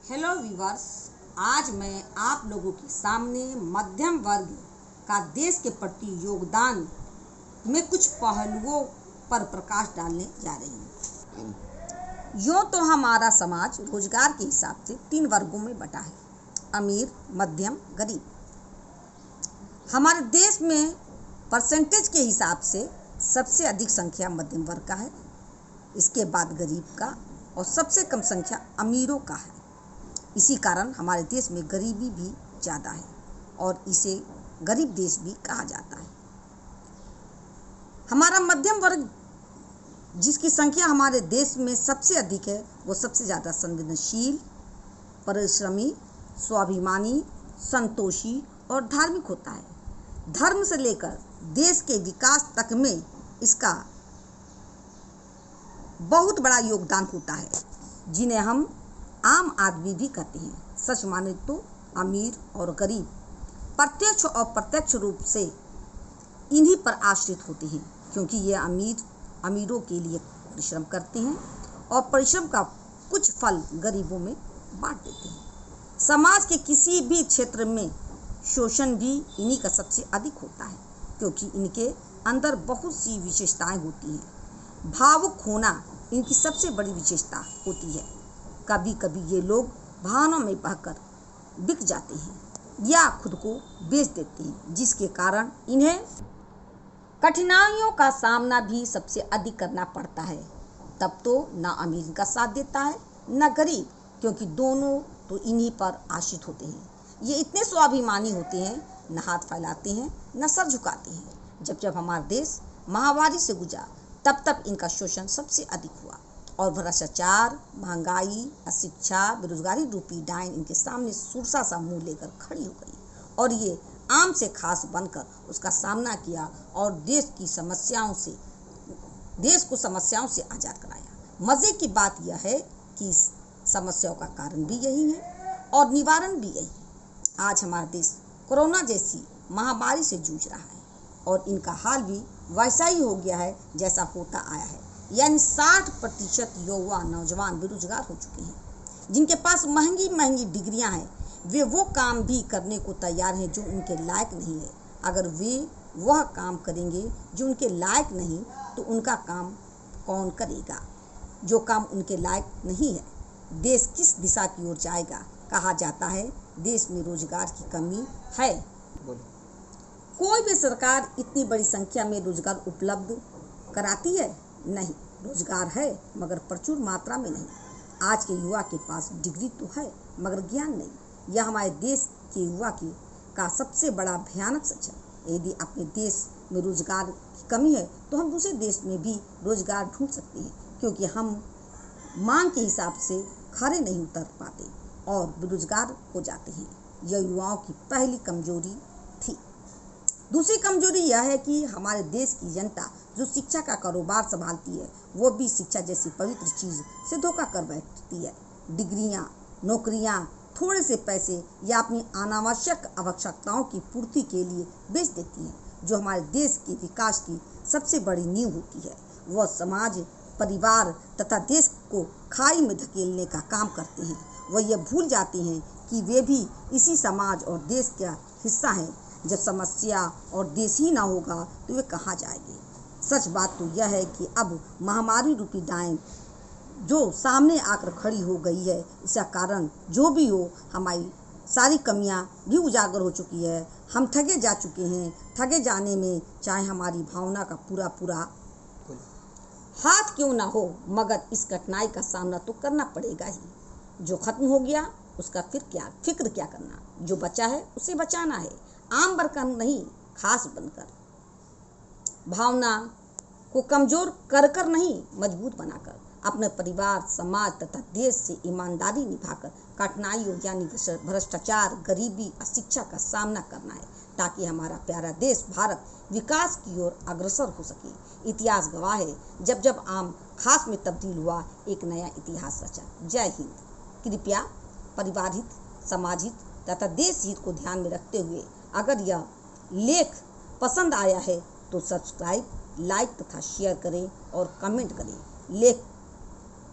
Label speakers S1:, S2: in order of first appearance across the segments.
S1: Hello viewers, आज मैं आप लोगों के सामने मध्यम वर्ग का देश के प्रति योगदान में कुछ पहलुओं पर प्रकाश डालने जा रही हूँ। यूँ तो हमारा समाज रोजगार के हिसाब से 3 वर्गों में बटा है: अमीर, मध्यम, गरीब। हमारे देश में परसेंटेज के हिसाब से सबसे अधिक संख्या मध्यम वर्ग का है, इसके बाद गरीब का और सबसे कम संख्या अमीरों का है। इसी कारण हमारे देश में गरीबी भी ज़्यादा है और इसे गरीब देश भी कहा जाता है। हमारा मध्यम वर्ग, जिसकी संख्या हमारे देश में सबसे अधिक है, वो सबसे ज़्यादा संवेदनशील, परिश्रमी, स्वाभिमानी, संतोषी और धार्मिक होता है। धर्म से लेकर देश के विकास तक में इसका बहुत बड़ा योगदान होता है, जिन्हें हम आम आदमी भी कहते हैं। सच माने तो अमीर और गरीब प्रत्यक्ष और प्रत्यक्ष रूप से इन्हीं पर आश्रित होते हैं, क्योंकि ये अमीरों के लिए परिश्रम करते हैं और परिश्रम का कुछ फल गरीबों में बांट देते हैं। समाज के किसी भी क्षेत्र में शोषण भी इन्हीं का सबसे अधिक होता है, क्योंकि इनके अंदर बहुत सी विशेषताएं होती हैं। भावुक होना इनकी सबसे बड़ी विशेषता होती है। कभी कभी ये लोग भावनाओं में बहकर बिक जाते हैं या खुद को बेच देते हैं, जिसके कारण इन्हें कठिनाइयों का सामना भी सबसे अधिक करना पड़ता है। तब तो ना अमीर का साथ देता है न गरीब, क्योंकि दोनों तो इन्हीं पर आश्रित होते हैं। ये इतने स्वाभिमानी होते हैं, न हाथ फैलाते हैं न सर झुकाते हैं। जब हमारा देश महामारी से गुजरा तब इनका शोषण सबसे अधिक हुआ और भ्रष्टाचार, महंगाई, अशिक्षा, बेरोजगारी रूपी डायन इनके सामने सुरसा सा मुंह लेकर खड़ी हो गई और ये आम से खास बनकर उसका सामना किया और देश को समस्याओं से आज़ाद कराया। मज़े की बात यह है कि समस्याओं का कारण भी यही है और निवारण भी यही है। आज हमारा देश कोरोना जैसी महामारी से जूझ रहा है और इनका हाल भी वैसा ही हो गया है जैसा होता आया है, यानी 60% युवा नौजवान बेरोजगार हो चुके हैं। जिनके पास महंगी डिग्रियां हैं, वे वो काम भी करने को तैयार हैं जो उनके लायक नहीं है। अगर वे वह काम करेंगे जो उनके लायक नहीं, तो उनका काम कौन करेगा जो काम उनके लायक नहीं है? देश किस दिशा की ओर जाएगा? कहा जाता है देश में रोजगार की कमी है। कोई भी सरकार इतनी बड़ी संख्या में रोजगार उपलब्ध कराती है? नहीं। रोजगार है मगर प्रचुर मात्रा में नहीं। आज के युवा के पास डिग्री तो है मगर ज्ञान नहीं। यह हमारे देश के युवा का सबसे बड़ा भयानक सच है। यदि अपने देश में रोजगार की कमी है तो हम दूसरे देश में भी रोजगार ढूंढ सकते हैं, क्योंकि हम मांग के हिसाब से खरे नहीं उतर पाते और बेरोजगार हो जाते हैं। यह युवाओं की पहली कमजोरी थी। दूसरी कमजोरी यह है कि हमारे देश की जनता जो शिक्षा का कारोबार संभालती है, वो भी शिक्षा जैसी पवित्र चीज़ से धोखा कर बैठती है। डिग्रियां, नौकरियां थोड़े से पैसे या अपनी अनावश्यक आवश्यकताओं की पूर्ति के लिए बेच देती हैं। जो हमारे देश के विकास की सबसे बड़ी नींव होती है, वह समाज, परिवार तथा देश को खाई में धकेलने का काम करते हैं। वह यह भूल जाते हैं कि वे भी इसी समाज और देश का हिस्सा हैं। जब समस्या और देश ही ना होगा तो वे कहाँ जाएंगे? सच बात तो यह है कि अब महामारी रूपी डायन जो सामने आकर खड़ी हो गई है, इसका कारण जो भी हो, हमारी सारी कमियां भी उजागर हो चुकी है। हम ठगे जा चुके हैं। ठगे जाने में चाहे हमारी भावना का पूरा हाथ क्यों ना हो, मगर इस कठिनाई का सामना तो करना पड़ेगा ही। जो खत्म हो गया उसका फिक्र क्या करना? जो बचा है उसे बचाना है, आम बनकर नहीं, खास बनकर। भावना को कमजोर कर नहीं, मजबूत बनाकर। अपने परिवार, समाज तथा देश से ईमानदारी निभाकर कठिनाइयों यानी भ्रष्टाचार, गरीबी, अशिक्षा का सामना करना है, ताकि हमारा प्यारा देश भारत विकास की ओर अग्रसर हो सके। इतिहास गवाह है, जब आम खास में तब्दील हुआ, एक नया इतिहास रचा। जय हिंद। कृपया परिवार हित, समाज हित तथा देश हित को ध्यान में रखते हुए अगर यह लेख पसंद आया है तो सब्सक्राइब, लाइक तथा शेयर करें और कमेंट करें। लेख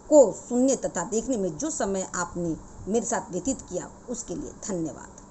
S1: को सुनने तथा देखने में जो समय आपने मेरे साथ व्यतीत किया, उसके लिए धन्यवाद।